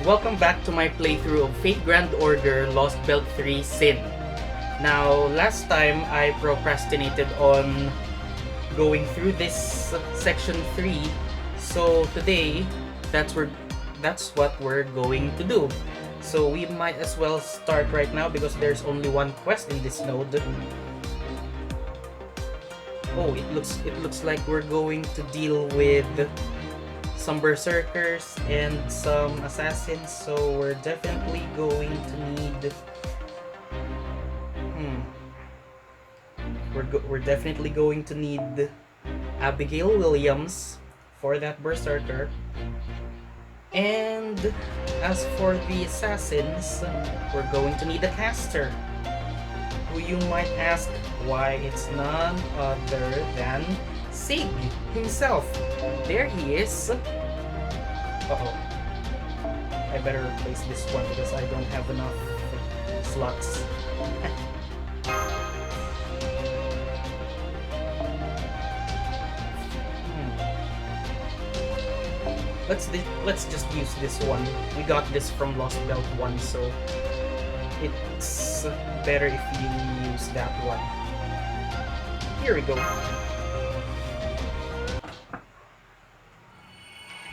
welcome back to my playthrough of Fate Grand Order Lost Belt 3 Sin. Now, last time I procrastinated on going through this section 3, so today that's what we're going to do. So we might as well start right now because there's only one quest in this node. Oh, it looks like we're going to deal with some berserkers and some assassins, so we're definitely going to need we're definitely going to need Abigail Williams for that berserker. And as for the assassins, we're going to need a caster, who you might ask why it's none other than Sig himself. There he is. Uh-oh. I better replace this one because I don't have enough slots. Let's just use this one. We got this from Lost Belt 1, so it's better if you use that one. Here we go.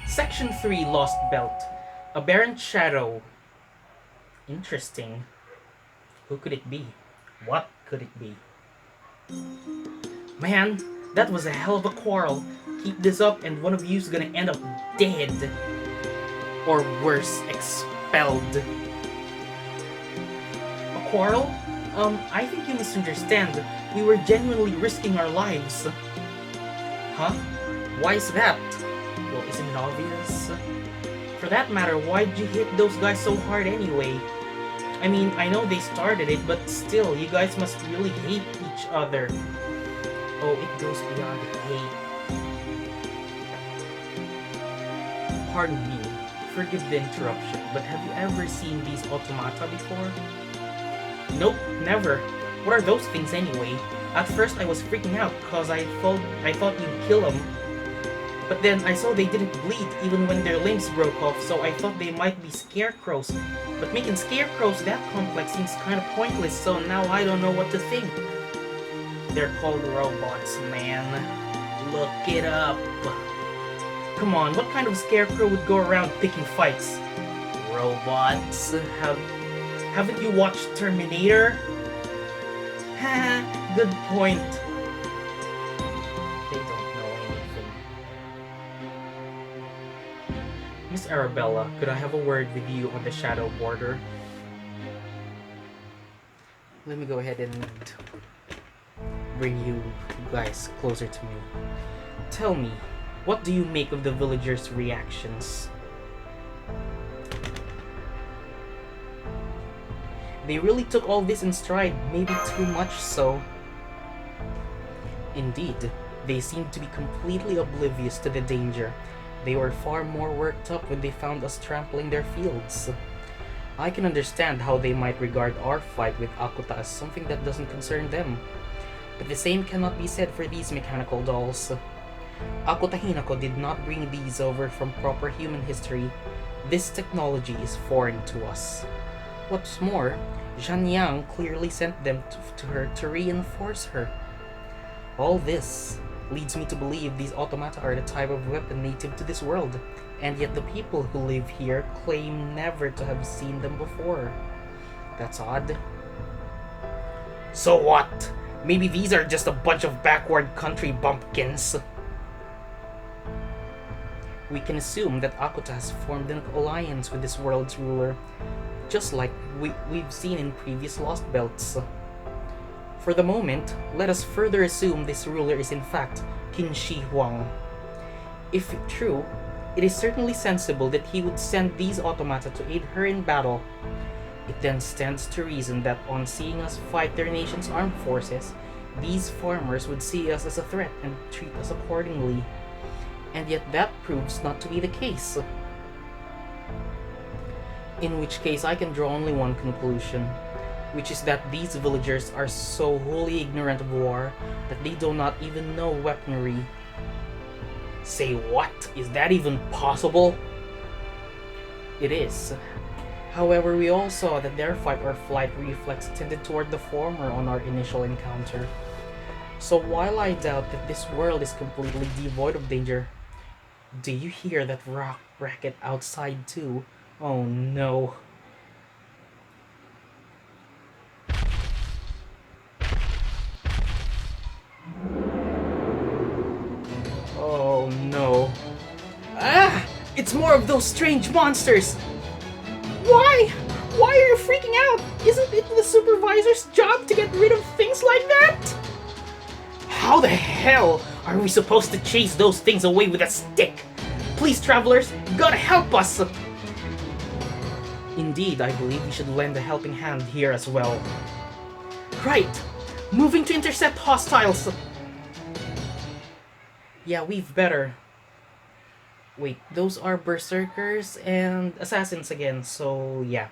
Section 3, Lost Belt. Aberrant Shadow. Interesting. Who could it be? What could it be? Man, that was a hell of a quarrel. Keep this up and one of you's gonna end up dead. Or worse, expelled. A quarrel? I think you misunderstand. We were genuinely risking our lives. Huh? Why is that? Well, isn't it obvious? For that matter, why'd you hit those guys so hard anyway? I mean, I know they started it, but still, you guys must really hate each other. Oh, it goes beyond hate. Pardon me, forgive the interruption, but have you ever seen these automata before? Nope, never. What are those things anyway? At first I was freaking out because I thought you'd kill them. But then I saw they didn't bleed even when their limbs broke off, so I thought they might be scarecrows. But making scarecrows that complex seems kind of pointless, so now I don't know what to think. They're called robots, man. Look it up. Come on, what kind of scarecrow would go around picking fights? Robots? Haven't you watched Terminator? Haha, good point. They don't know anything. Miss Arabella, could I have a word with you on the shadow border? Let me go ahead and bring you guys closer to me. Tell me, what do you make of the villagers' reactions? They really took all this in stride, maybe too much so. Indeed, they seemed to be completely oblivious to the danger. They were far more worked up when they found us trampling their fields. I can understand how they might regard our fight with Akuta as something that doesn't concern them. But the same cannot be said for these mechanical dolls. Akuta Hinako did not bring these over from proper human history. This technology is foreign to us. What's more, Zhan Yang clearly sent them to her to reinforce her. All this leads me to believe these automata are the type of weapon native to this world, and yet the people who live here claim never to have seen them before. That's odd. So what? Maybe these are just a bunch of backward country bumpkins. We can assume that Akuta has formed an alliance with this world's ruler, just like we've seen in previous Lost Belts. For the moment, let us further assume this ruler is in fact Qin Shi Huang. If true, it is certainly sensible that he would send these automata to aid her in battle. It then stands to reason that on seeing us fight their nation's armed forces, these farmers would see us as a threat and treat us accordingly. And yet that proves not to be the case. In which case I can draw only one conclusion, which is that these villagers are so wholly ignorant of war that they do not even know weaponry. Say what? Is that even possible? It is. However, we all saw that their fight or flight reflex tended toward the former on our initial encounter. So while I doubt that this world is completely devoid of danger, do you hear that rock racket outside too? Oh no. Oh no. Ah! It's more of those strange monsters! Why? Why are you freaking out? Isn't it the supervisor's job to get rid of things like that? How the hell are we supposed to chase those things away with a stick? Please, travelers, you gotta help us! Indeed, I believe we should lend a helping hand here as well. Right! Moving to intercept hostiles! Yeah, we've better. Wait, those are berserkers and assassins again, so yeah.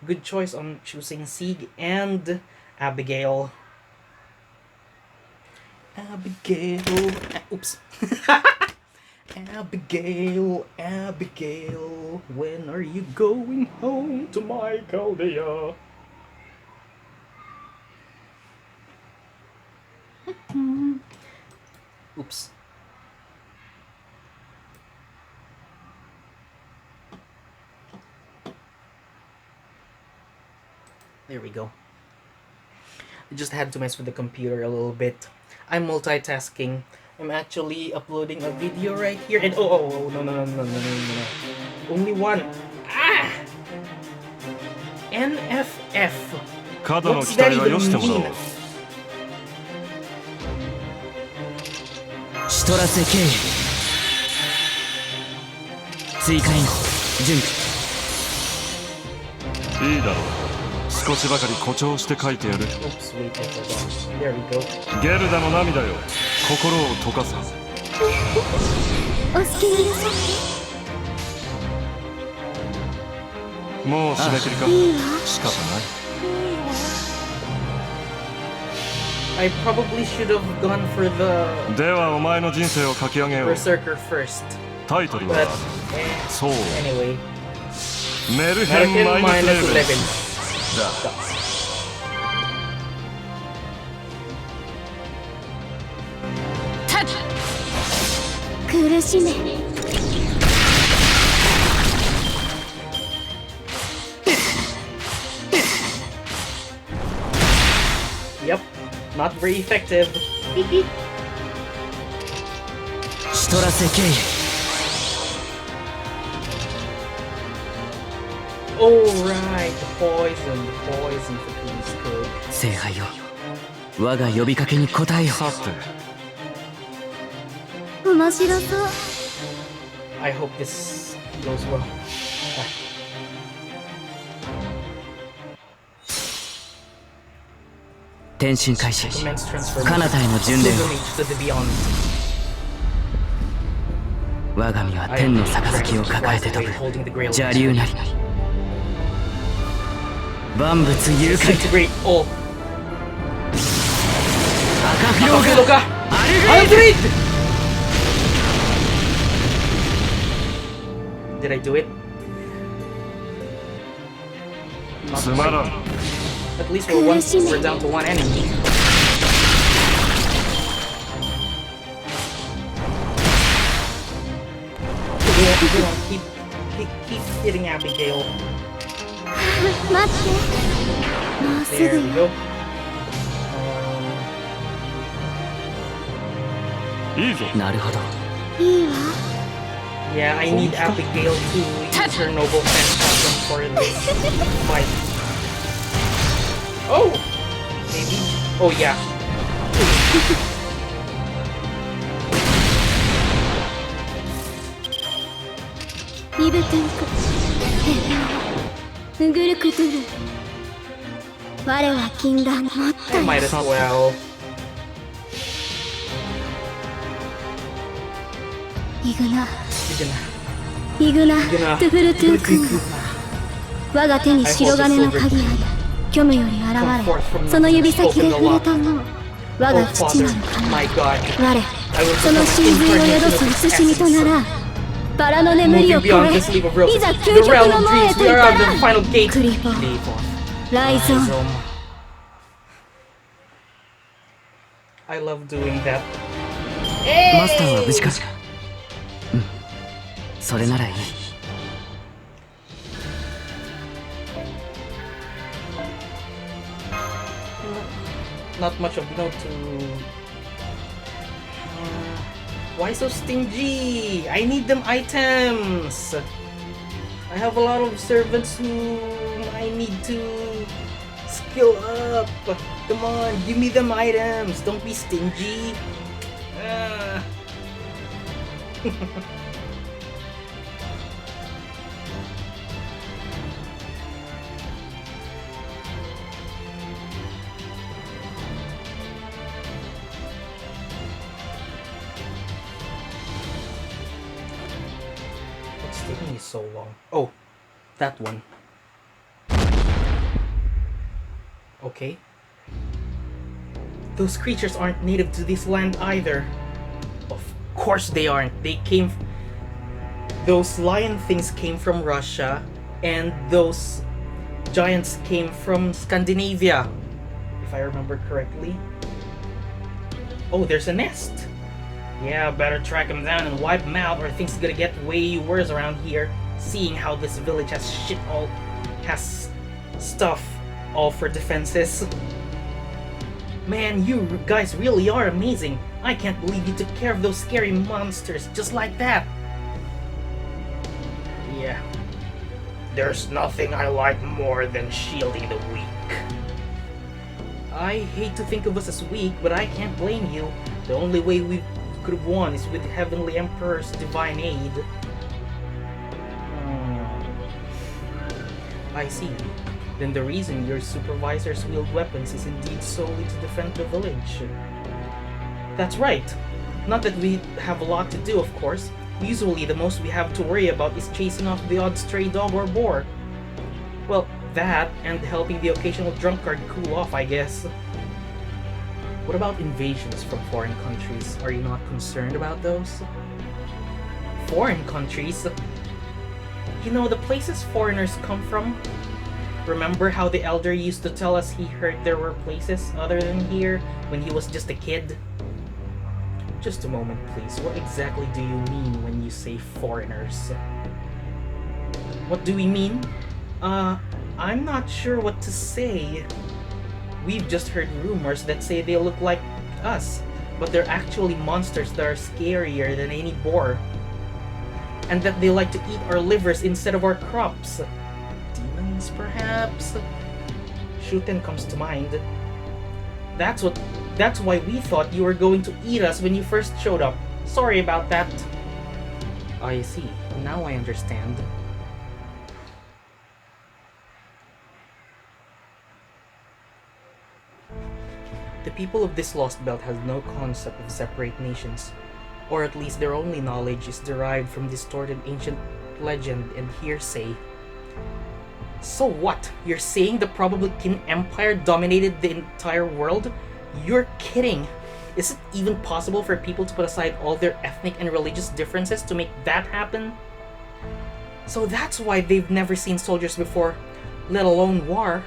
Good choice on choosing Sieg and Abigail. Abigail... oops. Abigail, Abigail, when are you going home to my Chaldea? Oops. There we go. I just had to mess with the computer a little bit. I'm multitasking. I'm actually uploading a video right here, and oh, no. Only one. Ah! NFF. What's that even mean? シトラセ経由追加援護準備いいだろう少しばかり誇張して書いてやる Oops, wait, I forgot. There we go. ゲルダの涙よ心を溶かさお好きになさってもう締め切りかいいわ仕方ない I probably should have gone for the ではお前の人生を書き上げよう Berserker first. タイトル But はそう anyway. メルヘンマイナスレーベン -11. だ苦しめ Yep, not very effective. シトラセ経由 Oh right, the poison for peace code. 聖杯よ我が呼びかけに応えよさて面白そう I hope this goes well. 転身開始 Commence 彼 transformation. 方への巡礼を Pilgrimage to the beyond. 我が身は I 天 am の杯を抱えて飛 holding the ぶ grail. 邪竜なり万物誘拐 Disintegrate all. 赤フローLoka! がアルグレイ Did I do it? Not つまらん quite. At least we're down to one enemy. Go on, keep hitting Abigail. 待ってもうす There ぐ we よ go. いいぞなるほどいいわ Yeah, I need Abigail to use her noble phantasm for this fight. Oh! Maybe? Oh yeah. イブトゥンクウグルクトゥル我は禁断もっ I と might as well. イグナ You can イグナト gonna ゥフルトゥンク我が手に白金の鍵あり虚無より現れその指先で触れたもの我が Oh 父な father, る神 my god. 我 I will その become 真髄を宿 incarnation す of 慈しみとな essence. らんバラの眠りを Moving 越 beyond え the sleep of roses. いざ The 究極 realm の of 門へ dreams. と We 行っ are た at the ら final gate. クリボー Leave ライゾン Rhizome. I love doing that. マスターは無事か。うん、それならいい。Not much of note to. Why so stingy? I need them items. I have a lot of servants who I need to skill up. Come on, give me them items. Don't be stingy. What's taking me so long? Oh, that one. Okay. Those creatures aren't native to this land either. Of course they aren't. Those lion things came from Russia, and those giants came from Scandinavia, if I remember correctly. Oh, there's a nest. Yeah, better track them down and wipe them out, or things are gonna get way worse around here, seeing how this village has stuff all for defenses. Man, you guys really are amazing. I can't believe you took care of those scary monsters just like that. Yeah. There's nothing I like more than shielding the weak. I hate to think of us as weak, but I can't blame you. The only way we could have won is with the Heavenly Emperor's divine aid. I see. Then the reason your supervisors wield weapons is indeed solely to defend the village. That's right. Not that we have a lot to do, of course. Usually the most we have to worry about is chasing off the odd stray dog or boar. Well, that, and helping the occasional drunkard cool off, I guess. What about invasions from foreign countries? Are you not concerned about those? Foreign countries? You know, the places foreigners come from? Remember how the elder used to tell us he heard there were places other than here when he was just a kid? Just a moment, please. What exactly do you mean when you say foreigners? What do we mean? I'm not sure what to say. We've just heard rumors that say they look like us, but they're actually monsters that are scarier than any boar. And that they like to eat our livers instead of our crops. Demons, perhaps? Shuten comes to mind. That's why we thought you were going to eat us when you first showed up. Sorry about that. I see. Now I understand. The people of this lost belt have no concept of separate nations, or at least their only knowledge is derived from distorted ancient legend and hearsay. So what? You're saying the probably Qin Empire dominated the entire world? You're kidding! Is it even possible for people to put aside all their ethnic and religious differences to make that happen? So that's why they've never seen soldiers before, let alone war.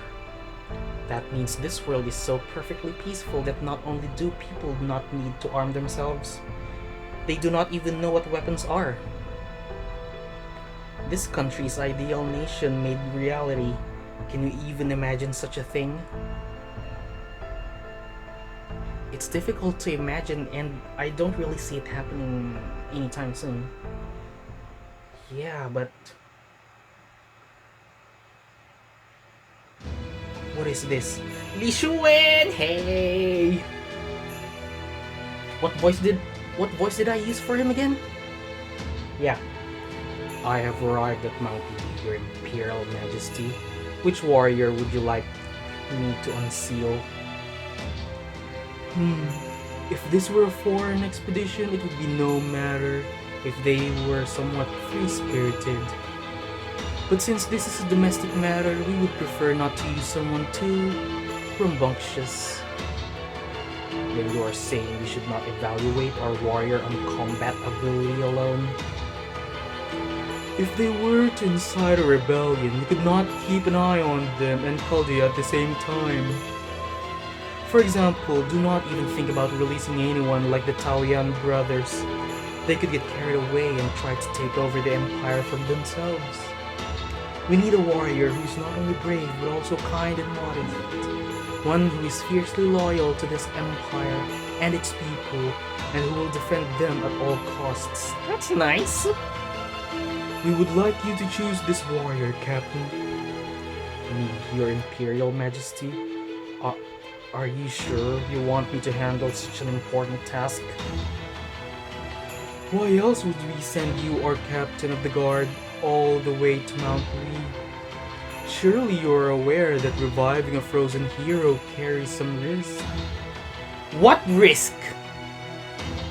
That means this world is so perfectly peaceful that not only do people not need to arm themselves, they do not even know what weapons are. This country's ideal nation made reality. Can you even imagine such a thing? It's difficult to imagine, and I don't really see it happening anytime soon. Yeah, but... What is this? Li Shuen! Hey! What voice did I use for him again? Yeah. I have arrived at Mount Yi, Your Imperial Majesty. Which warrior would you like me to unseal? If this were a foreign expedition, it would be no matter if they were somewhat free-spirited. But since this is a domestic matter, we would prefer not to use someone too rambunctious. Then you are saying we should not evaluate our warrior on combat ability alone? If they were to incite a rebellion, you could not keep an eye on them and Caldia at the same time. For example, do not even think about releasing anyone like the Taoyan brothers. They could get carried away and try to take over the empire from themselves. We need a warrior who's not only brave but also kind and modest. One who is fiercely loyal to this empire and its people, and who will defend them at all costs. That's nice. We would like you to choose this warrior, Captain. Me, Your Imperial Majesty. Are you sure you want me to handle such an important task? Why else would we send you, our Captain of the Guard, all the way to Mount Lee? Surely you are aware that reviving a frozen hero carries some risk. What risk?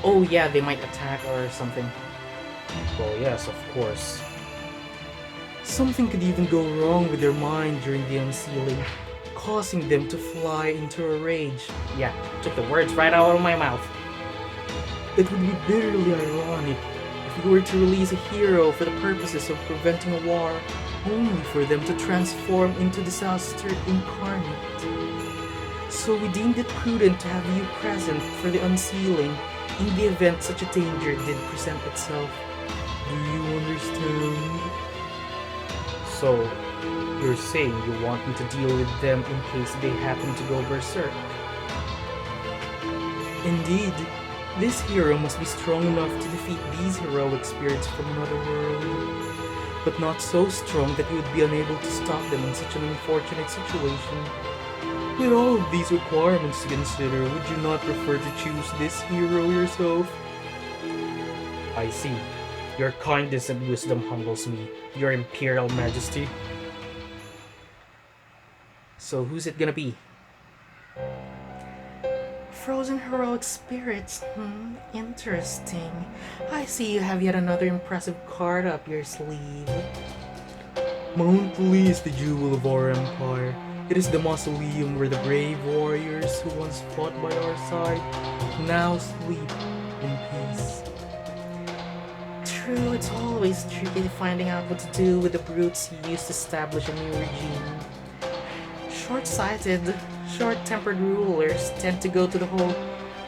Oh yeah, they might attack or something. Well, yes, of course. Something could even go wrong with their mind during the unsealing, causing them to fly into a rage. Yeah, took the words right out of my mouth. It would be bitterly ironic if we were to release a hero for the purposes of preventing a war, only for them to transform into disaster incarnate. So we deemed it prudent to have you present for the unsealing in the event such a danger did present itself. Do you understand? So, you're saying you want me to deal with them in case they happen to go berserk? Indeed, this hero must be strong enough to defeat these heroic spirits from another world, but not so strong that you would be unable to stop them in such an unfortunate situation. With all of these requirements to consider, would you not prefer to choose this hero yourself? I see. Your kindness and wisdom humbles me, Your Imperial Majesty. So who's it gonna be? Frozen heroic spirits. Interesting. I see you have yet another impressive card up your sleeve. Mount Lee is the jewel of our empire. It is the mausoleum where the brave warriors who once fought by our side now sleep in peace. True, it's always tricky finding out what to do with the brutes you used to establish a new regime. Short-sighted, short-tempered rulers tend to go to the whole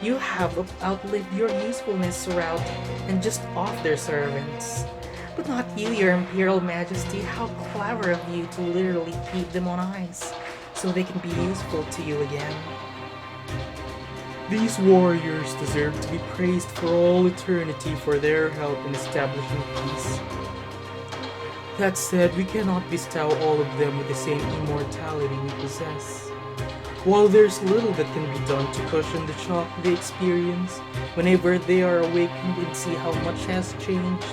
"you have outlived your usefulness" route and just off their servants. But not you, Your Imperial Majesty. How clever of you to literally keep them on ice, so they can be useful to you again. These warriors deserve to be praised for all eternity for their help in establishing peace. That said, we cannot bestow all of them with the same immortality we possess. While there's little that can be done to cushion the shock they experience whenever they are awakened and see how much has changed,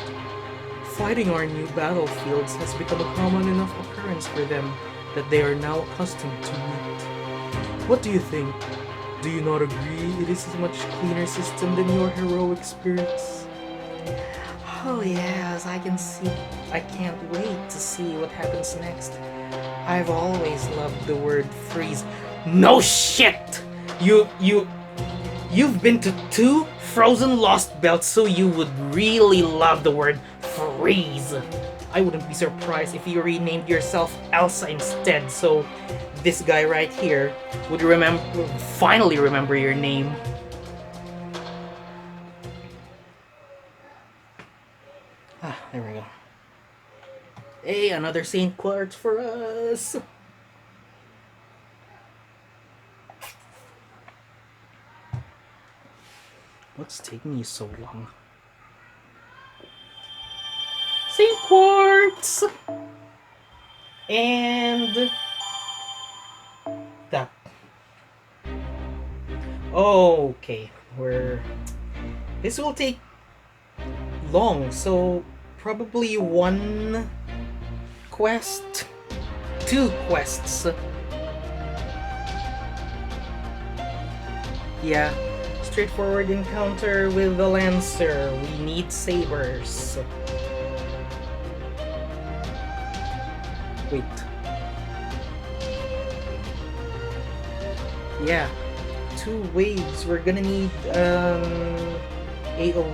fighting our new battlefields has become a common enough occurrence for them that they are now accustomed to it. What do you think? Do you not agree it is a much cleaner system than your heroic spirits? Oh yes, I can see. I can't wait to see what happens next. I've always loved the word freeze. No shit! You've been to 2 Frozen Lost Belts, so you would really love the word freeze. I wouldn't be surprised if you renamed yourself Elsa instead, so this guy right here would finally remember your name. There we go. Hey, another Saint Quartz for us! What's taking you so long? Saint Quartz! And that. Okay, this will take long, so probably 1 quest, 2 quests. Yeah, straightforward encounter with the Lancer. We need sabers. Wait. Yeah, 2 waves. We're gonna need AoE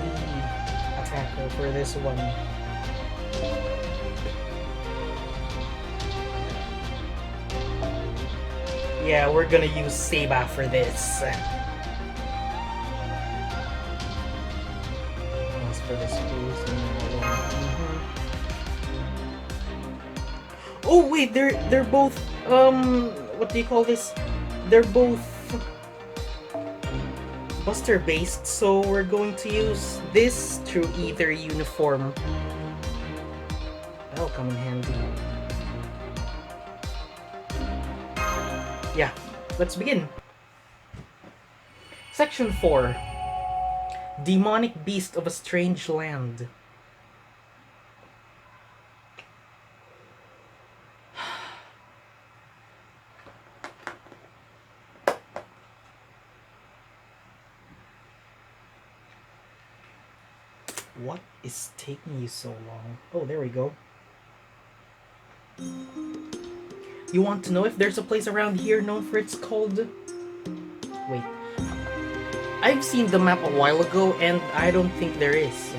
attacker for this one. Yeah, we're gonna use Seiba for this. As for this Oh wait, they're both what do you call this? They're both Buster based, so we're going to use this through either uniform. That'll come in handy. Yeah, let's begin. Section 4. Demonic Beast of a Strange Land. What is taking you so long? Oh, there we go. You want to know if there's a place around here known for its cold? Wait. I've seen the map a while ago and I don't think there is.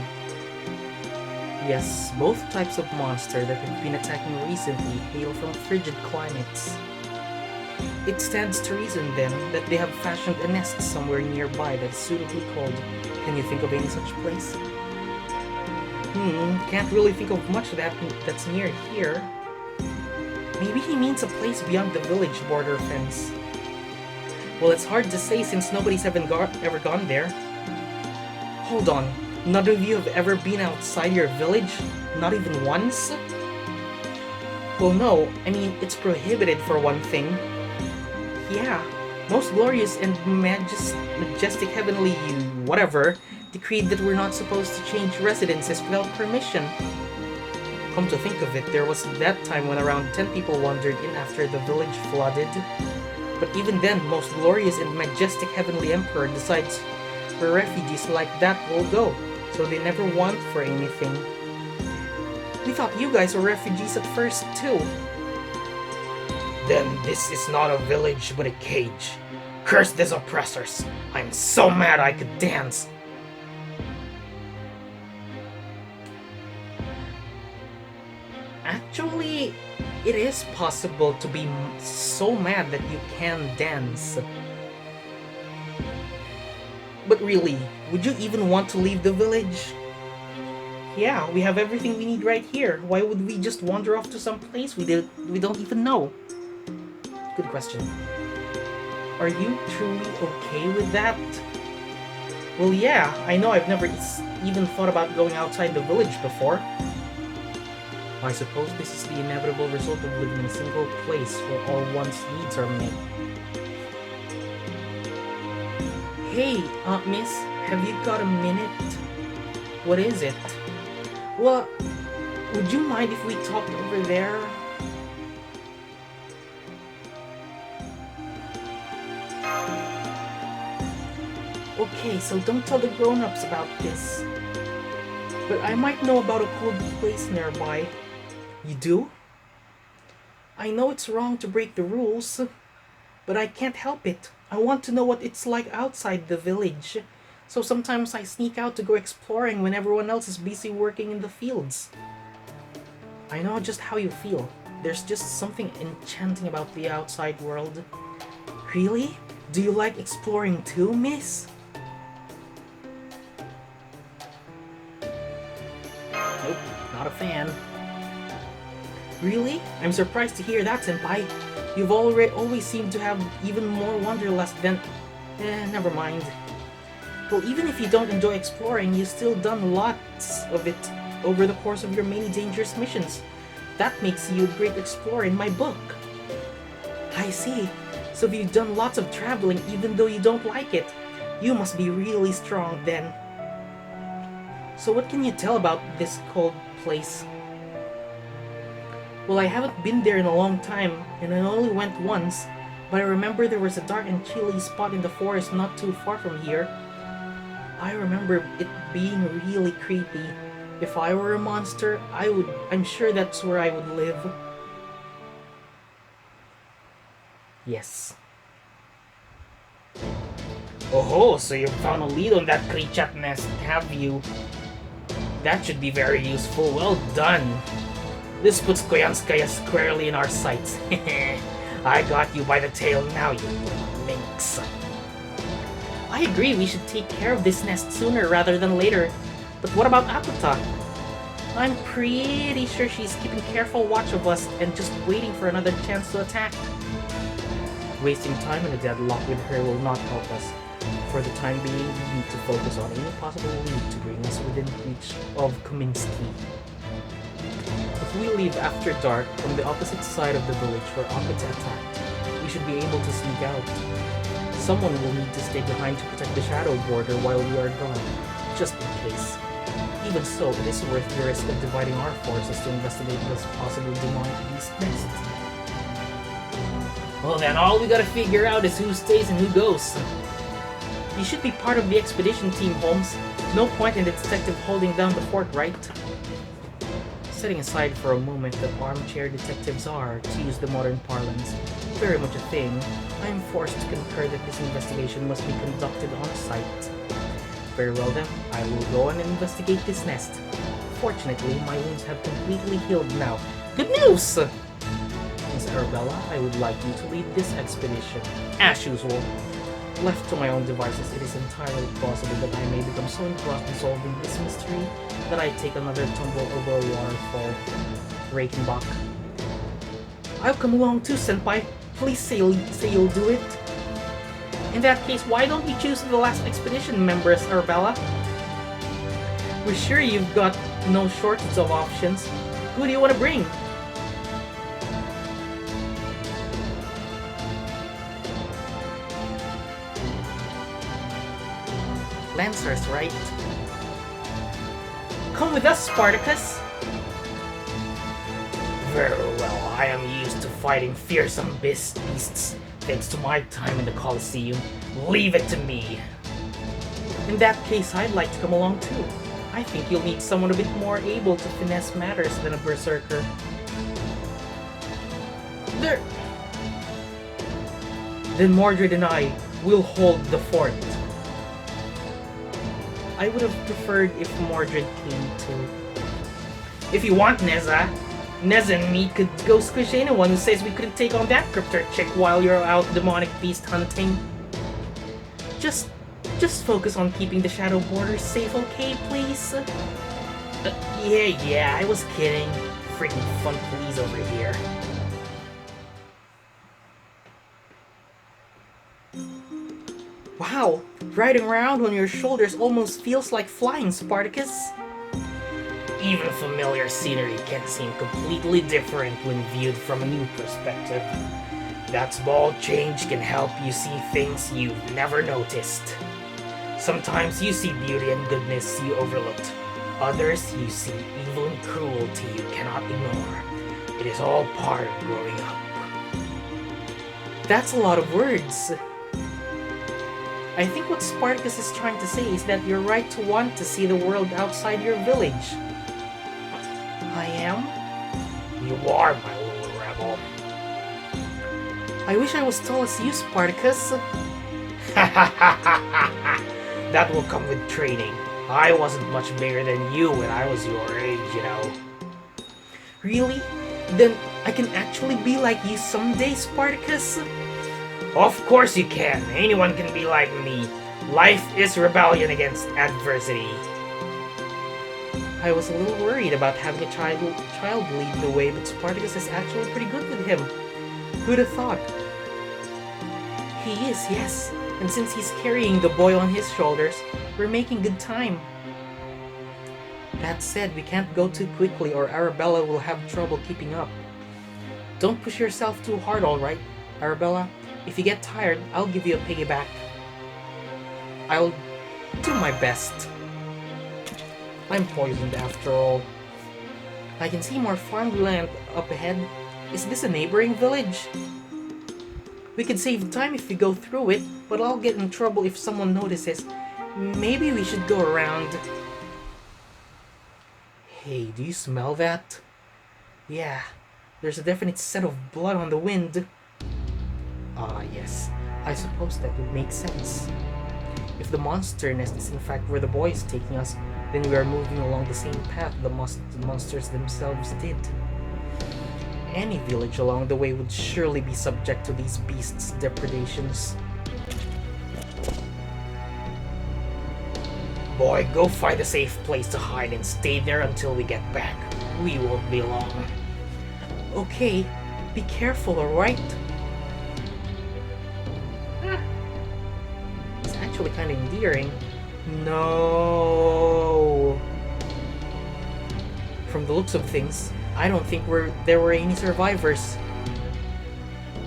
Yes, both types of monster that have been attacking recently hail from frigid climates. It stands to reason then that they have fashioned a nest somewhere nearby that's suitably cold. Can you think of any such place? Can't really think of much that's near here. Maybe he means a place beyond the village border fence. Well, it's hard to say since nobody's ever gone there. Hold on, none of you have ever been outside your village? Not even once? Well, no, I mean, it's prohibited for one thing. Yeah, most glorious and majestic heavenly whatever decreed that we're not supposed to change residences without permission. Come to think of it, there was that time when around 10 people wandered in after the village flooded. But even then, most glorious and majestic heavenly emperor decides where refugees like that will go, so they never want for anything. We thought you guys were refugees at first, too. Then this is not a village, but a cage. Curse these oppressors! I'm so mad I could dance! Actually, it is possible to be so mad that you can dance. But really, would you even want to leave the village? Yeah, we have everything we need right here. Why would we just wander off to some place we don't even know? Good question. Are you truly okay with that? Well, yeah, I know I've never even thought about going outside the village before. I suppose this is the inevitable result of living in a single place where all one's needs are met. Hey, miss, have you got a minute? What is it? Well, would you mind if we talked over there? Okay, so don't tell the grown-ups about this. But I might know about a cold place nearby. You do? I know it's wrong to break the rules, but I can't help it. I want to know what it's like outside the village. So sometimes I sneak out to go exploring when everyone else is busy working in the fields. I know just how you feel. There's just something enchanting about the outside world. Really? Do you like exploring too, miss? Nope, not a fan. Really? I'm surprised to hear that, senpai. You've always seemed to have even more wanderlust than... never mind. Well, even if you don't enjoy exploring, you've still done lots of it over the course of your many dangerous missions. That makes you a great explorer in my book. I see. So you've done lots of traveling even though you don't like it. You must be really strong then. So what can you tell about this cold place? Well, I haven't been there in a long time, and I only went once, but I remember there was a dark and chilly spot in the forest not too far from here. I remember it being really creepy. If I were a monster, I'm sure that's where I would live. Yes. Oh, so you found a lead on that creature nest, have you? That should be very useful. Well done. This puts Koyanskaya squarely in our sights. I got you by the tail now, you little minx. I agree we should take care of this nest sooner rather than later. But what about Akuta? I'm pretty sure she's keeping careful watch of us and just waiting for another chance to attack. Wasting time in a deadlock with her will not help us. For the time being, we need to focus on any possible lead to bring us within reach of Kaminsky. If we leave after dark from the opposite side of the village where Akuta attacked, we should be able to sneak out. Someone will need to stay behind to protect the shadow border while we are gone, just in case. Even so, it is worth the risk of dividing our forces to investigate this possible demonic beast next. Well then, all we gotta figure out is who stays and who goes. You should be part of the expedition team, Holmes. No point in the detective holding down the fort, right? Setting aside for a moment that armchair detectives are, to use the modern parlance, very much a thing, I am forced to concur that this investigation must be conducted on site. Very well then, I will go and investigate this nest. Fortunately, my wounds have completely healed now. Good news! Miss Arabella, I would like you to lead this expedition. As usual. Left to my own devices, it is entirely possible that I may become so engrossed in solving this mystery that I take another tumble over a waterfall. Reichenbach. I'll come along too, Senpai. Please say you'll do it. In that case, why don't you choose the last expedition members, Arabella? We're sure you've got no shortage of options. Who do you want to bring? Lancers, right? Come with us, Spartacus! Very well, I am used to fighting fearsome beasts thanks to my time in the Colosseum. Leave it to me! In that case, I'd like to come along too. I think you'll need someone a bit more able to finesse matters than a berserker. There! Then Mordred and I will hold the fort. I would have preferred if Mordred came too. If you want, Neza and me could go squish anyone who says we couldn't take on that cryptor chick while you're out demonic beast hunting. Just focus on keeping the shadow border safe, okay, please? Yeah, I was kidding. Freaking fun police over here. Wow, riding around on your shoulders almost feels like flying, Spartacus. Even familiar scenery can seem completely different when viewed from a new perspective. That small change can help you see things you've never noticed. Sometimes you see beauty and goodness you overlooked. Others you see evil and cruelty you cannot ignore. It is all part of growing up. That's a lot of words. I think what Spartacus is trying to say is that you're right to want to see the world outside your village. I am? You are, my little rebel. I wish I was tall as you, Spartacus. That will come with training. I wasn't much bigger than you when I was your age, you know. Really? Then I can actually be like you someday, Spartacus? Of course you can. Anyone can be like me. Life is rebellion against adversity. I was a little worried about having a child lead the way, but Spartacus is actually pretty good with him. Who'd have thought? He is, yes. And since he's carrying the boy on his shoulders, we're making good time. That said, we can't go too quickly or Arabella will have trouble keeping up. Don't push yourself too hard, alright, Arabella? If you get tired, I'll give you a piggyback. I'll do my best. I'm poisoned after all. I can see more farmland up ahead. Is this a neighboring village? We could save time if we go through it, but I'll get in trouble if someone notices. Maybe we should go around. Hey, do you smell that? Yeah, there's a definite scent of blood on the wind. Ah, yes. I suppose that would make sense. If the monster nest is in fact where the boy is taking us, then we are moving along the same path the monsters themselves did. Any village along the way would surely be subject to these beasts' depredations. Boy, go find a safe place to hide and stay there until we get back. We won't be long. Okay, be careful, alright? It's actually kind of endearing. No. From the looks of things, I don't think there were any survivors.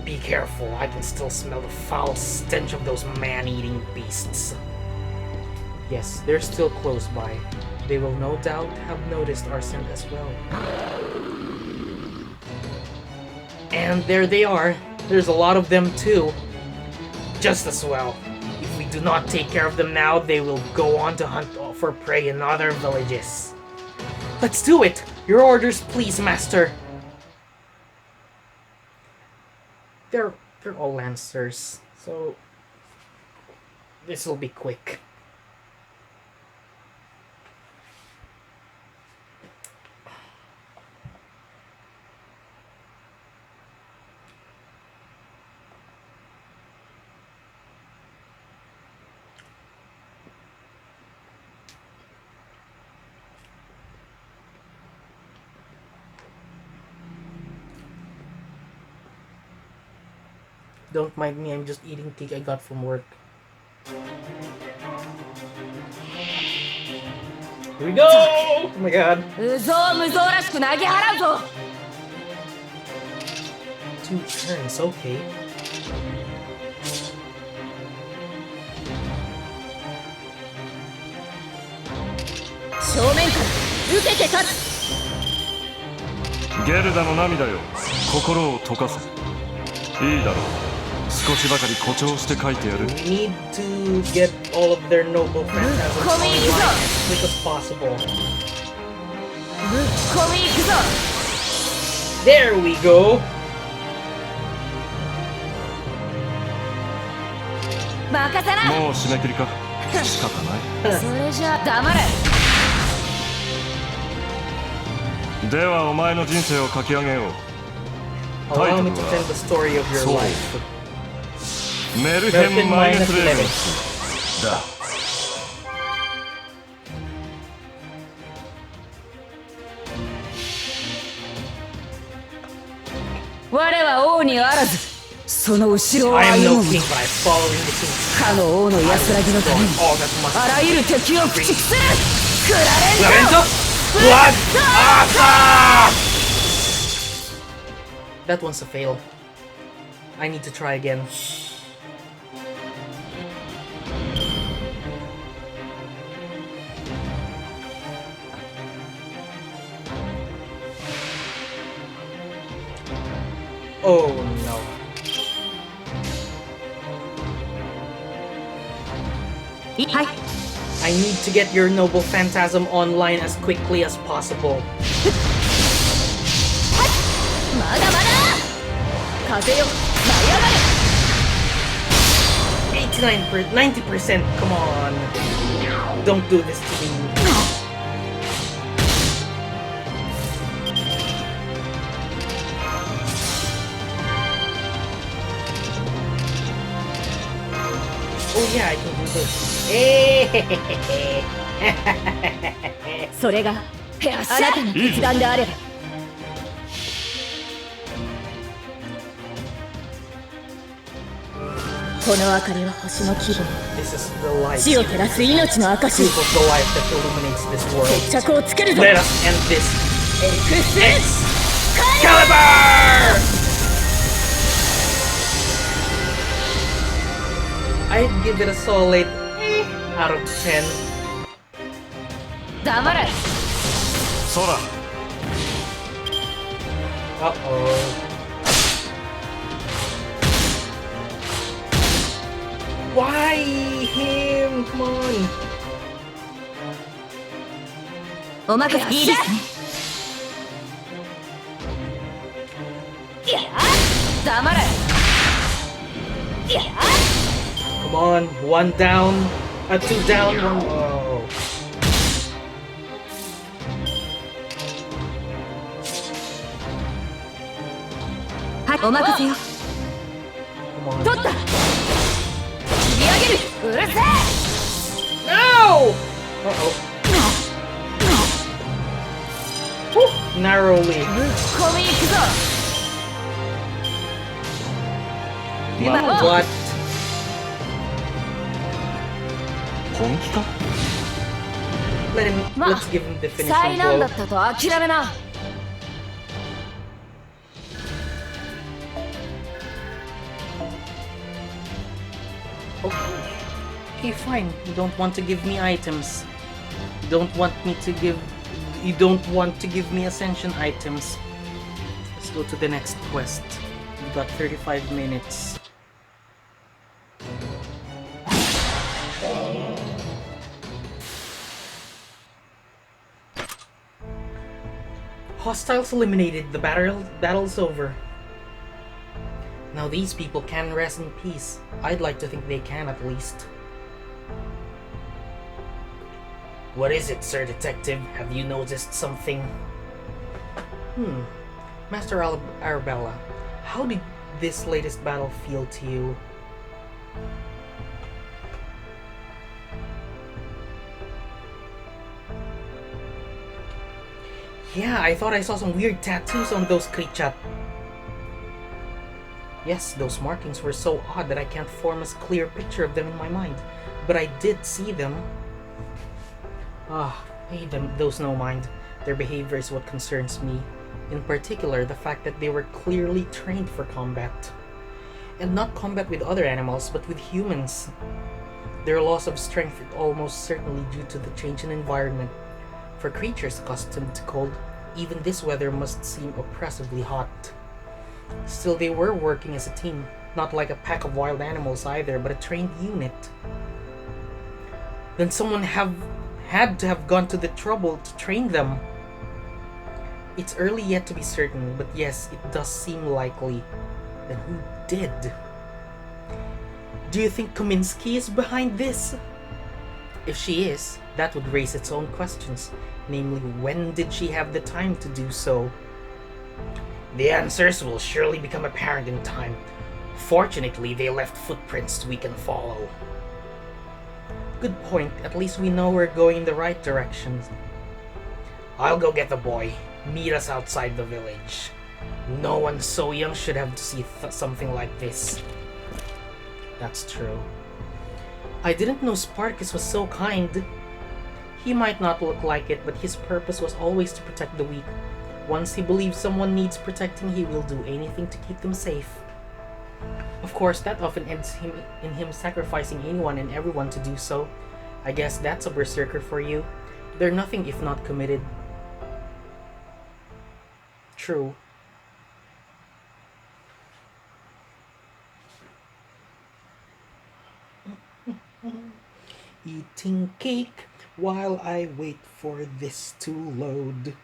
Be careful, I can still smell the foul stench of those man-eating beasts. Yes, they're still close by. They will no doubt have noticed our scent as well. And there they are. There's a lot of them too. Just as well. If we do not take care of them now, they will go on to hunt for prey in other villages. Let's do it! Your orders, please, Master! They're all lancers, so this will be quick. Don't mind me, I'm just eating cake I got from work. Here we go! Oh my god. 2 turns, okay. Gerdaの涙よ、心を溶かせ。いいだろう。少しばかり誇張して書いてやる。 We need to get all of their noble phantasms online as quick as possible. There we go! もう締め切りか。仕方ない。それじゃ黙れ。ではお前の人生を書き上げよう。 Allow me to tell the story of your life. メルヘンマイナスレベルだ。我は王にあらず、その後ろを I am 歩 no む king, but I'm following the king. かの王の安らぎのために All that must あらゆる敵を駆逐する。クラレン Lorenzo! Blood! Asa! That one's a fail. I need to try again. Oh no. Hi. I need to get your noble phantasm online as quickly as possible. まだまだ。風よ、舞い上がれ。 90%, come on. Don't do this to me. Oh yeah, I can do this. それがあなたの決断であれば。この明かりは星の希望。 This is the light. 死を照らす命の証。 Proof of the light that illuminates this world. 決着をつけるぞ。 Let us end this. エクス Excalibur! I'd give it a solid out of 10. 黙れ。そら。 Uh-oh. Why him? Come on. おまけいいですね。黙れ。 Come on. 1 down. 2 down. 1. Oh. お任せよ。 Come on. 取った。切り上げる。うるせえ。 No! Uh-oh. Narrowly. ぶっ込み行くぞ。 You know what? 本気か？ まあ Let's give him the finishing 災難 blow. だったと諦めな。 Okay, fine. You don't want to give me items. You don't want me to give. You don't want to give me ascension items. Let's go to the next quest. We've got 35 minutes. Hostiles eliminated. The battle's over. Now these people can rest in peace. I'd like to think they can at least. What is it, Sir Detective? Have you noticed something? Master Arabella, how did this latest battle feel to you? Yeah, I thought I saw some weird tattoos on those Krichat. Yes, those markings were so odd that I can't form a clear picture of them in my mind. But I did see them. Pay them those no mind. Their behavior is what concerns me. In particular, the fact that they were clearly trained for combat. And not combat with other animals, but with humans. Their loss of strength is almost certainly due to the change in environment. For creatures accustomed to cold, even this weather must seem oppressively hot. Still, they were working as a team, not like a pack of wild animals either, but a trained unit. Then someone had to have gone to the trouble to train them. It's early yet to be certain, but yes, it does seem likely. Then who did? Do you think Kaminsky is behind this? If she is, that would raise its own questions. Namely, when did she have the time to do so? The answers will surely become apparent in time. Fortunately, they left footprints we can follow. Good point. At least we know we're going in the right direction. I'll go get the boy. Meet us outside the village. No one so young should have to see something like this. That's true. I didn't know Sparkus was so kind. He might not look like it, but his purpose was always to protect the weak. Once he believes someone needs protecting, he will do anything to keep them safe. Of course, that often ends in him sacrificing anyone and everyone to do so. I guess that's a berserker for you. They're nothing if not committed. True. Eating cake while I wait for this to load.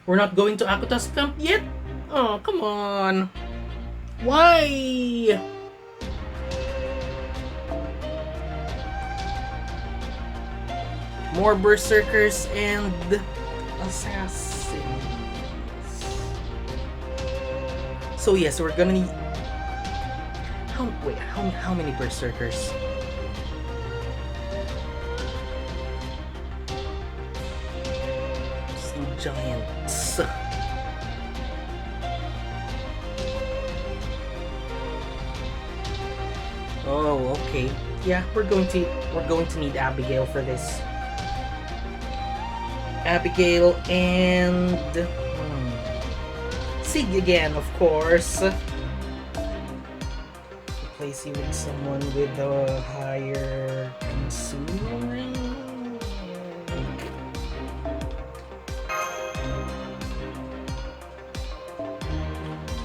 We're not going to Akuta's camp yet? Oh, come on. Why? More berserkers and assassins. So yes, we're gonna need... How many berserkers? Some giants. Oh, okay. Yeah, we're going to need Abigail for this. Abigail and Sig again, of course. Replace you with someone with a higher consumer.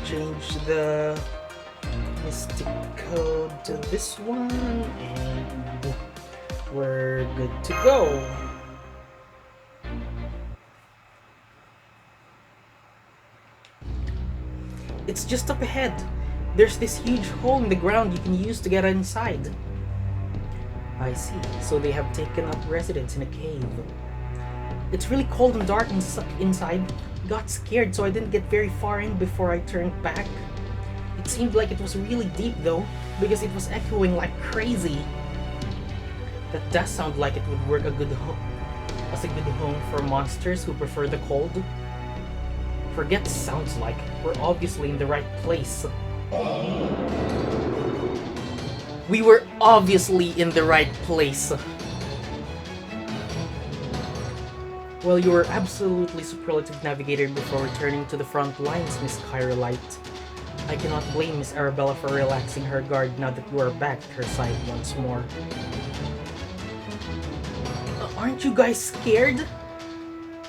Change the mystic code to this one, and we're good to go. It's just up ahead. There's this huge hole in the ground you can use to get inside. I see. So they have taken up residence in a cave. It's really cold and dark inside. I got scared, so I didn't get very far in before I turned back. It seemed like it was really deep though, because it was echoing like crazy. That does sound like it would work as a good home for monsters who prefer the cold. Forget sounds like. We're obviously in the right place. We were obviously in the right place. Well, you were absolutely superlative navigator before returning to the front lines, Miss Kyrolite. I cannot blame Miss Arabella for relaxing her guard now that you are back at her side once more. Aren't you guys scared?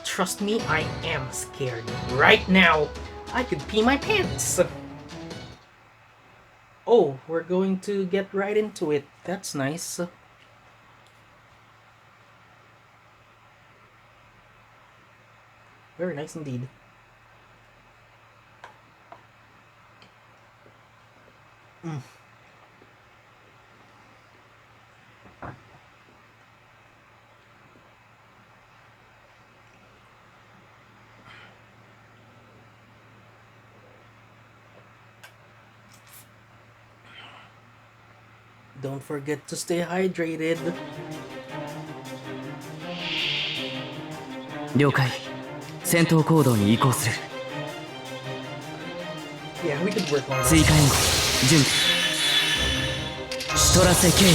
Trust me, I am scared. Right now, I could pee my pants. Oh, we're going to get right into it. That's nice. Very nice indeed. Don't forget to stay hydrated. 了解。戦闘行動に移行する。Yeah, we could work on that. 追加援護準備。シュトラセ経営。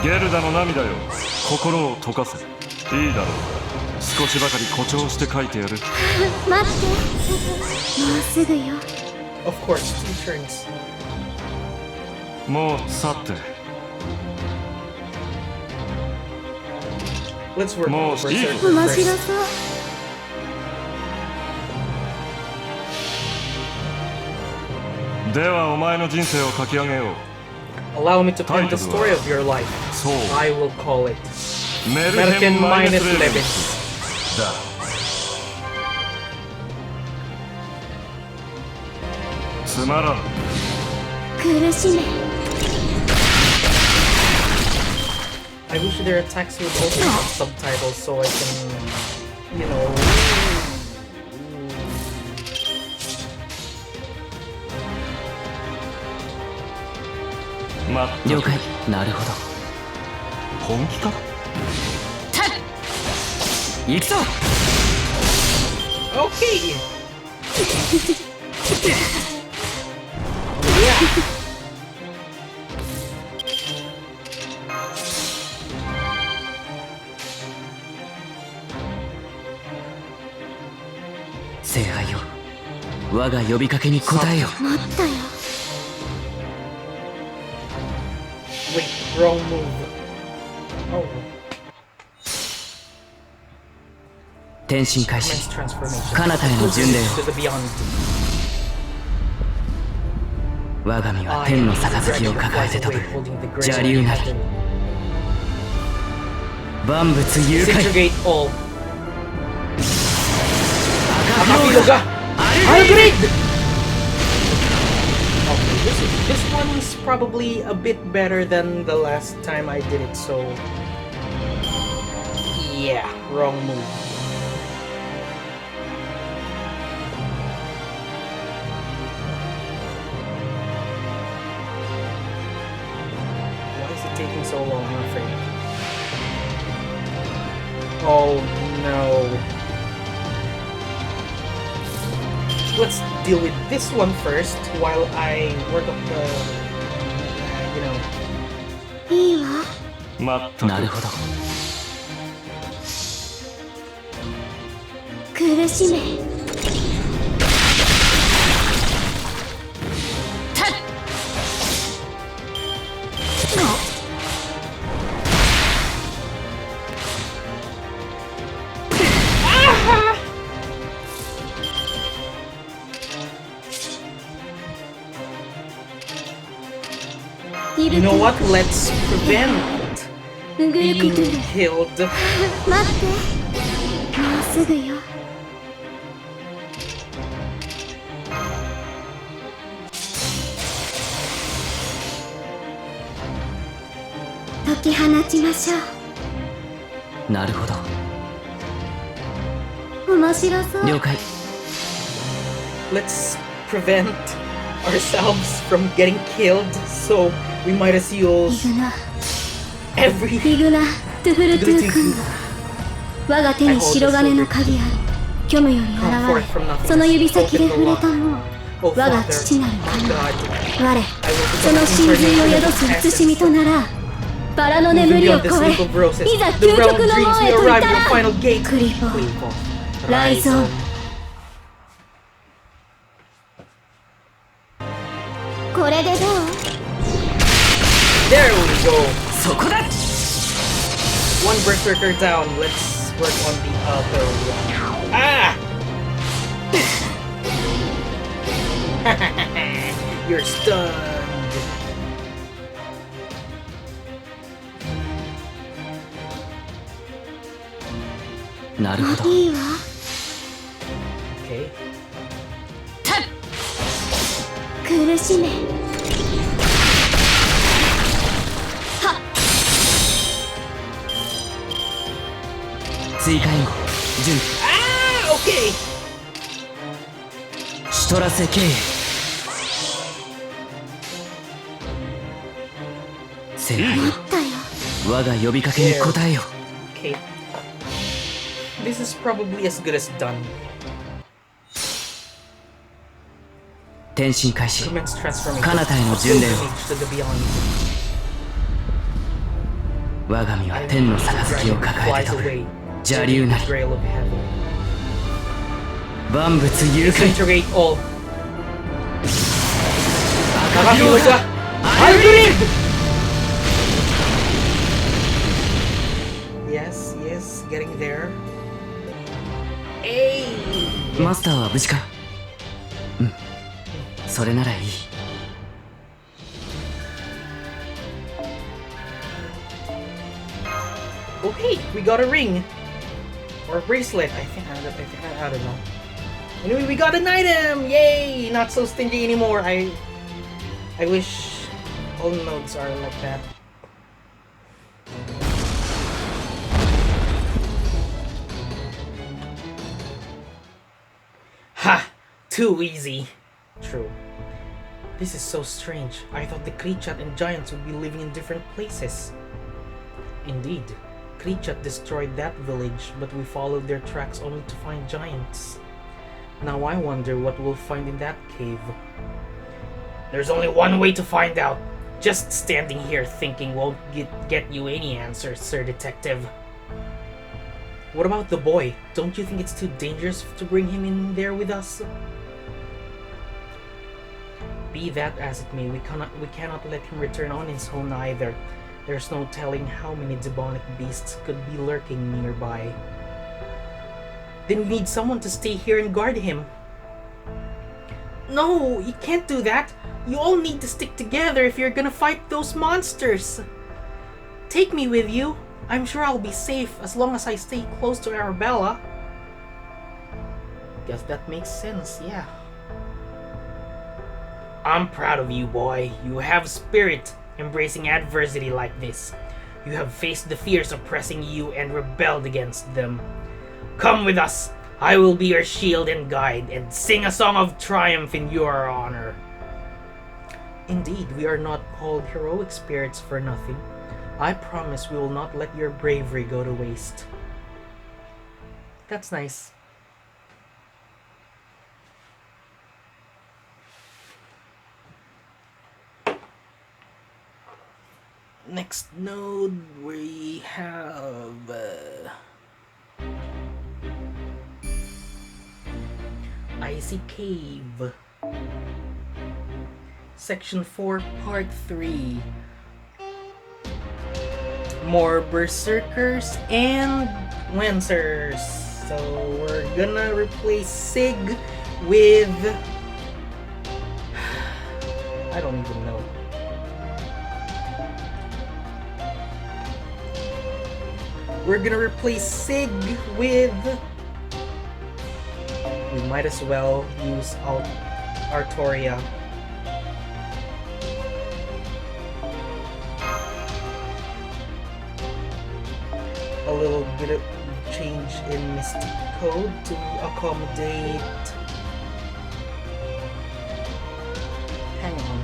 ゲルダの涙よ、心を溶かせ。いいだろう。少しばかり誇張して書いてやる。待って、もうすぐよ。Of course, 2 turns. もう去って。Let's work on the berserker 面 first. 白そう。ではお前の人生を書き上げよう。 Allow me to pen the story of your life. そう。 I will call it メル American ヘンマイナ minus スレベル Levins. だ。つまらん。苦しめ。 I wish their attacks would also have subtitles so I can, you know. まったく了解。なるほど。本気か。行くぞ。 Okay! Yeah! 聖杯よ、我が呼びかけに応えよ。待ったよ。Wait, wrong move. Oh. 転身開 Nice 始。 transformation. 彼方への巡礼 To the beyond. を。我が身は天の杯を抱えて飛ぶ邪竜なり。万物誘拐。 Disintegrate all. 赤 Akapiloga! アル I'll グレイ grade! Okay, this one's probably a bit better than the last time I did it, so... Yeah, wrong move. Why is it taking so long, I'm afraid? Oh no. Let's deal with this one first while I work up the, you know. いいわ。まったくなるほど。苦しめ。You know what? Let's prevent うぐる being ことる。 killed. 待って。もうすぐよ。解き放ちましょう。なるほど。面白そう。了解。 Let's prevent ourselves from getting killed, so we might as イ use グナ every イグナトゥフルトゥー君が我が手に白金の鍵あり虚無より現 come forth れ from nothing. その指 Spoken 先で the 触れ law. たもう Oh 我が Father, 父なる my 神 God, 我 I will そ become の an 真髄を incarnation 宿 of す his 慈しみと essence. ならバラの Moving 眠りを beyond the 超 sleep of roses, えいざ the 究 realm 極 of の dreams, 門 we へとい arrive た at the ら final gate. クリボー Clivo, ライゾン Rhizome. これでどう There we go. そこだ。 One berserker down. Let's work on the other one. Ah! You're stunned. なるほど。いいわ Okay. 苦しめ追加援護準備。 Ah! Okay. シュトラセ経営。聖杯よ、だよ我が呼びかけに応えよ。 Okay. This is probably as good as done. 転身開始。 Commence transformation. 彼方への巡礼を。 Pilgrimage to the beyond. 我が身は天の杯を抱え Flies て飛ぶ。 away. 邪竜なり Grail of heaven. 万物誘拐。 Disintegrate all. Nakakapilo siya. Alvin! Yes, yes, getting there. Hey! マスターは無事か。うん、それならいい。 Okay, we got a ring. Or a bracelet. I don't know. Anyway, we got an item! Yay! Not so stingy anymore. I wish all nodes are like that. Ha! Too easy. True. This is so strange. I thought the Krichat and giants would be living in different places. Indeed. Krichat destroyed that village, but we followed their tracks only to find giants. Now I wonder what we'll find in that cave. There's only one way to find out. Just standing here thinking won't get you any answers, Sir Detective. What about the boy? Don't you think it's too dangerous to bring him in there with us? Be that as it may, we cannot let him return on his own either. There's no telling how many demonic beasts could be lurking nearby. Then we need someone to stay here and guard him. No, you can't do that. You all need to stick together if you're gonna fight those monsters. Take me with you. I'm sure I'll be safe as long as I stay close to Arabella. Guess that makes sense, yeah. I'm proud of you, boy. You have spirit, embracing adversity like this. You have faced the fears oppressing you and rebelled against them. Come with us. I will be your shield and guide, and sing a song of triumph in your honor. Indeed, we are not called heroic spirits for nothing. I promise we will not let your bravery go to waste. That's nice. Next node we have Icy Cave. Section 4, Part 3. More Berserkers and Lancers. So we're gonna replace Sig with... I don't even know. We're gonna replace Sig with... We might as well use Artoria. a little bit of change in Mystic Code to accommodate. Hang on.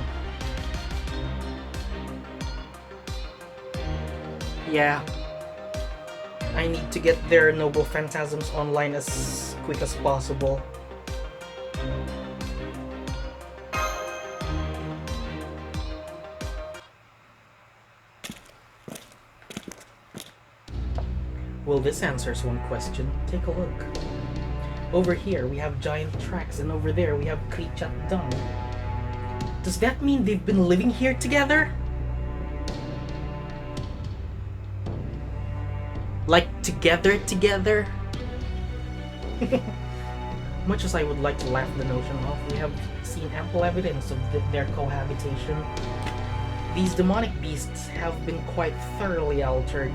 Yeah. I need to get their Noble Phantasms online as quick as possible. Well, this answers one question. Take a look. Over here, we have giant tracks, and over there, we have Krichat Dung. Does that mean they've been living here together? Like, together? Much as I would like to laugh the notion off, we have seen ample evidence of their cohabitation. These demonic beasts have been quite thoroughly altered.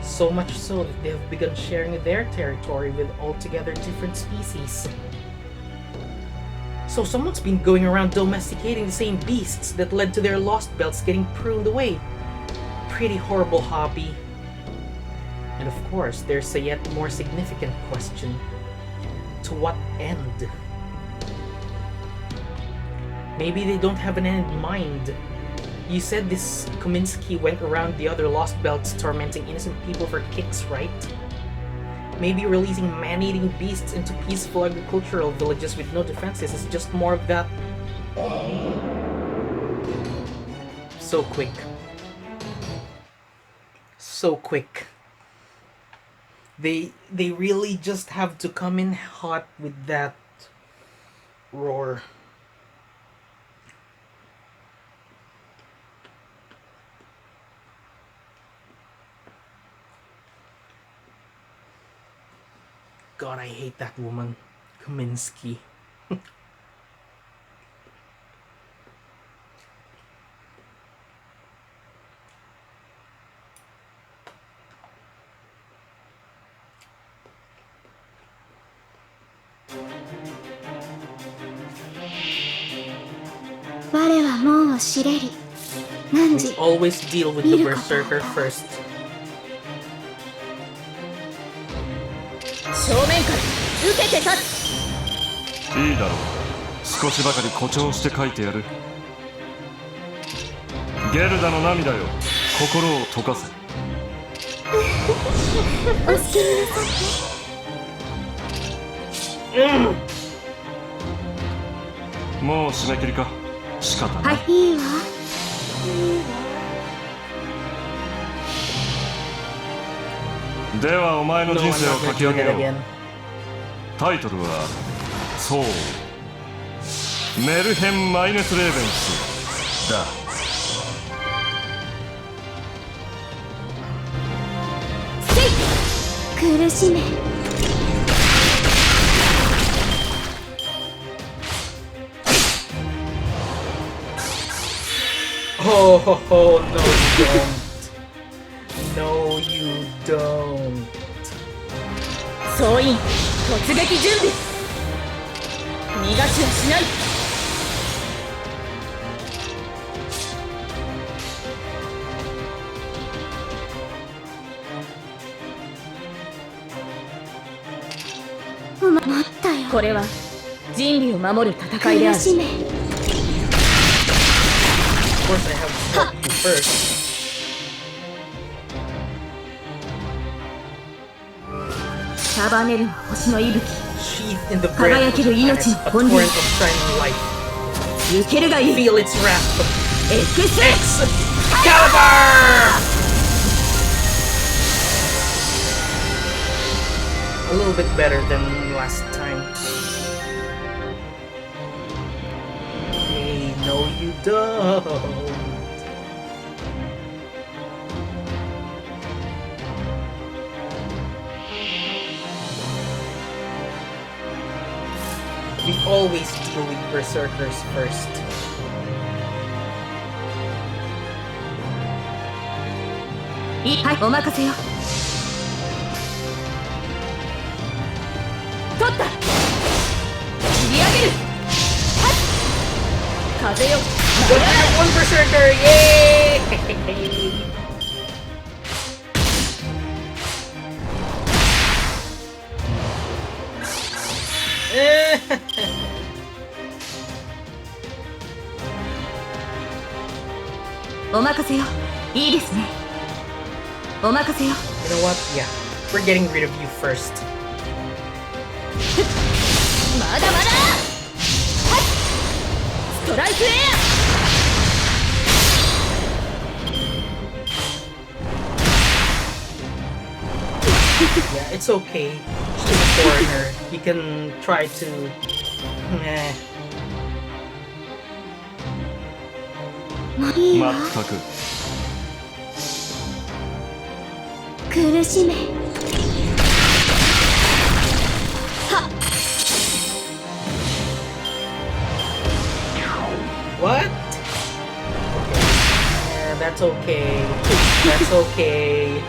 So much so that they have begun sharing their territory with altogether different species. So someone's been going around domesticating the same beasts that led to their lost belts getting pruned away. Pretty horrible hobby. And of course, there's a yet more significant question. To what end? Maybe they don't have an end in mind. You said this Kominsky went around the other lost belts tormenting innocent people for kicks, right? Maybe releasing man-eating beasts into peaceful agricultural villages with no defenses is just more of that. So quick. So quick. They really just have to come in hot with that roar. God, I hate that woman. Kominsky. 我は門を知れり。汝 We always deal with the berserker first. 正面から受けて立つ。いいだろう。少しばかり誇張して書いてやる。ゲルダの涙よ、心を溶かせ。お好きになさって。もう締め切りか。仕方ない。はい、いいわ。ではお前の No, 人 I'm 生を not 書 gonna き do 上げ that よう。 again. タイトルはそうメルヘン・マイネス・レーベンスだ。苦しめ。Oh, ho, ho, no, you don't. No, you don't. 総員突撃準備。逃がしはしない。待ったよ。これは人類を守る戦いである。苦しめ。Of course, I have to help you first. 束ねる星の息吹。 Sheathed in the breath 輝 of け the る planets, 命の a 本 torrent 流。 of shining light. 受けるがいい。 Feel its wrath. X Excalibur! A little bit better than last time. Hey, no you don't. We always deal with berserkers first. はい、お任せよ。取った。切り上げる。はっ。風よ。 One berserker! Yay! お任せよ。いいですね。お任せよ。 You know what? Yeah, we're getting rid of you first. まだまだ。ストライクエア。 Yeah, it's okay. She's a foreigner. You can try to... Meh. いいわ。まったく苦しめ。 What? Yeah, that's okay. That's okay.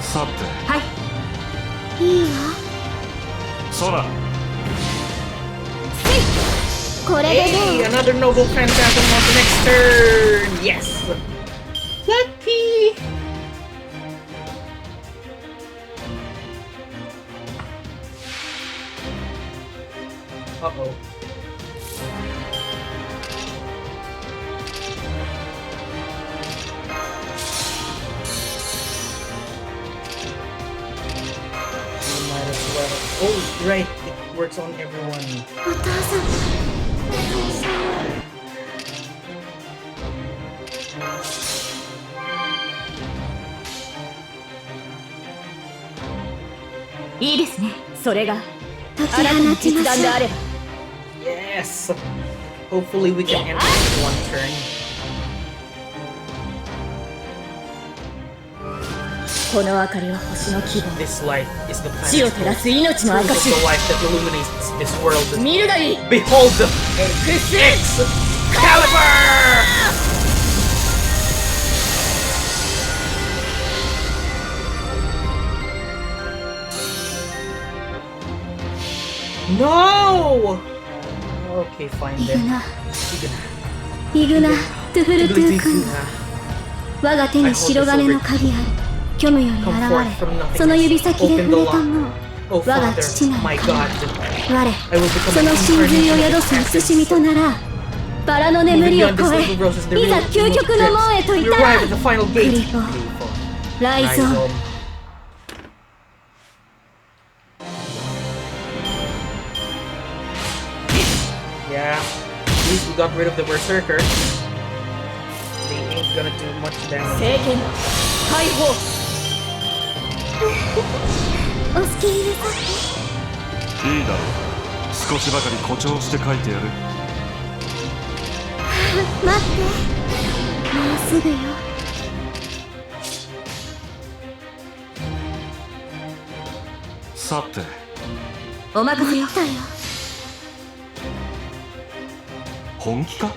さてはいいいわ。ソラこれでど Hey, う？ another noble phantasm on the next turn. Yes. Lucky. Uh-oh. We might as well. Oh, right. It works on everyone. お父さん。お父さん。 いいですね。それが解きあなたの放ちましょう。決断であれば。 Yes. Hopefully we can end this in one turn. この明かりは星の希望。 This light is the 地を planet's 照ら hope. す命の Proof of 証。 the light that illuminates this world. 見るがいい。 Behold the Excalibur! No! Okay, fine イグ then. ナ。イグナ。トゥフルトゥー君が我が手に白金の鍵あり。虚無より現れ、その指先で触れたもの。 Oh 我が Father, 父なる my 神。 God. 我、 I will become その真髄を宿す慈しみとなら、バラの眠りを Moving 超 beyond え、 this little roses, the いざ real 究極の門へと We 至ら arrive at the final クリ gate. ポ、 Beautiful. ライゾ Nice ン、 home. Yeah, at least we got rid of the berserker. They ain't gonna do much damage. 聖剣解放。お好きになさって。いいだろう少しばかり誇張して書いてやる待って。もうすぐよ。さてお任せよ。待ったよ。本気かもっ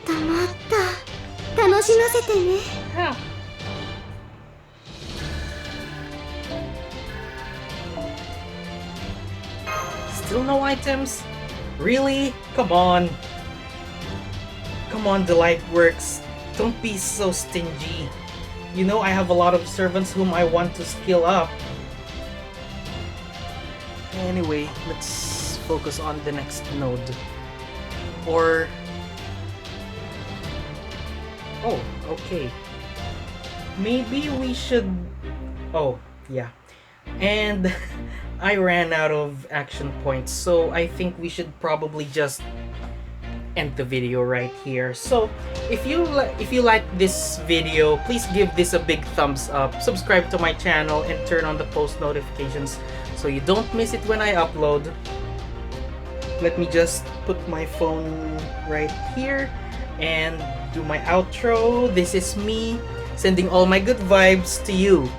ともっと楽しませてね。 Still no items? Really? Come on. Come on, the light works. Don't be so stingy. You know I have a lot of servants whom I want to skill up. Anyway, let's focus on the next node. Or... Oh, okay. Maybe we should... Oh, yeah. And I ran out of action points, so I think we should probably just end the video right here. So if you like this video, please give this a big thumbs up, subscribe to my channel, and turn on the post notifications so you don't miss it when I upload. Let me just put my phone right here and do my outro. This is me sending all my good vibes to you.